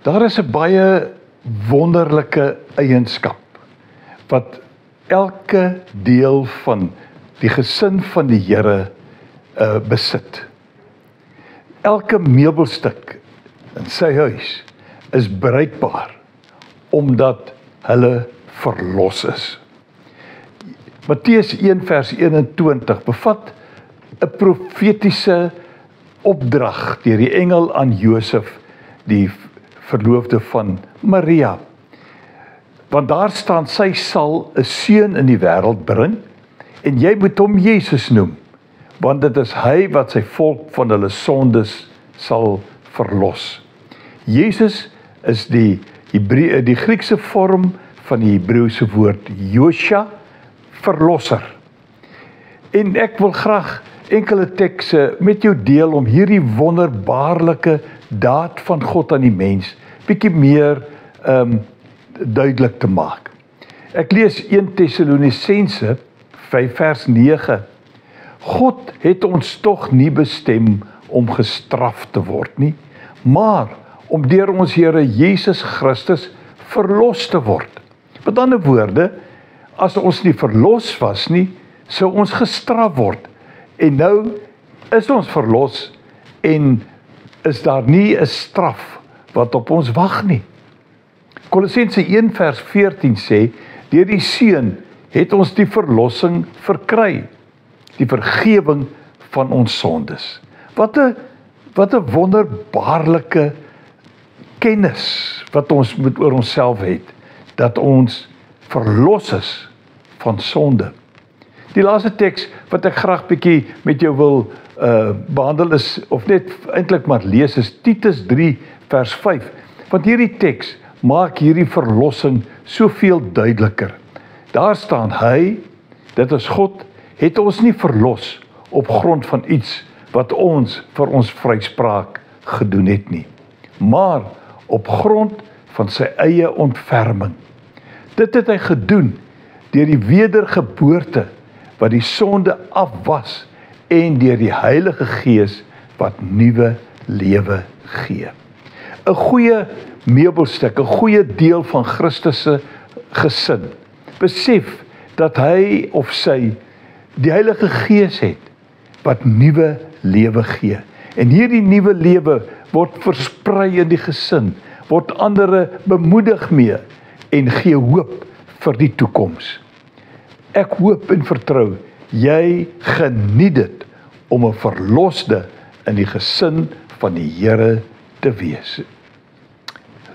Daar is 'n baie wonderlike eienskap wat elke deel van die gesin van die Here besit. Elke meubelstuk in sy huis is bruikbaar omdat hulle verlos is. Matteus 1 vers 21 bevat 'n profetiese opdrag deur die engel aan Josef, die verloofde van Maria. Want daar staan, sy sal 'n seun in die wêreld bring en jy moet hom Jesus noem, want dit is hy wat sy volk van hulle sondes sal verlos. Jesus is die Griekse vorm van die Hebreëse woord Yosha, verlosser. En ek wil graag enkele tekste met jou deel om hierdie wonderbaarlike daad van God aan die mens bietjie meer duidelik te maak. Ek lees 1 Tessalonisense 5 vers 9. God het ons tog nie bestem om gestraf te word nie, maar om deur ons Here Jesus Christus verlos te word. Met ander woorde, as ons nie verlos was nie, sou ons gestraf word. En nou is ons verlos en is daar nie 'n straf wat op ons wag nie. Kolossense 1 vers 14 sê, deur die Seun het ons die verlossing verkry, die vergewing van ons sondes. Wat 'n wonderbaarlike kennis wat ons moet oor onsself het, dat ons verlos is van sonde. Die laaste teks wat ek graag bietjie met jou wil behandel is, of net eintlik maar lees, is Titus 3 vers 5. Want hierdie teks maak hierdie verlossing soveel duideliker. Daar staan, hy, dit is God, het ons nie verlos op grond van iets wat ons vir ons vryspraak gedoen het nie, maar op grond van sy eie ontferming. Dit het hy gedoen deur die wedergeboorte wat die sonde afwas en deur die Heilige Gees wat nuwe lewe gee. 'n Goeie meubelstuk, 'n goeie deel van Christus se gesin, besef dat hy of sy die Heilige Gees het wat nuwe lewe gee. En hierdie nuwe lewe word versprei in die gesin, word ander bemoedig mee en gee hoop vir die toekoms. Ek hoop en vertrou, jy geniet dit om 'n verloste in die gesin van die Here te wees.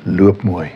Loop mooi.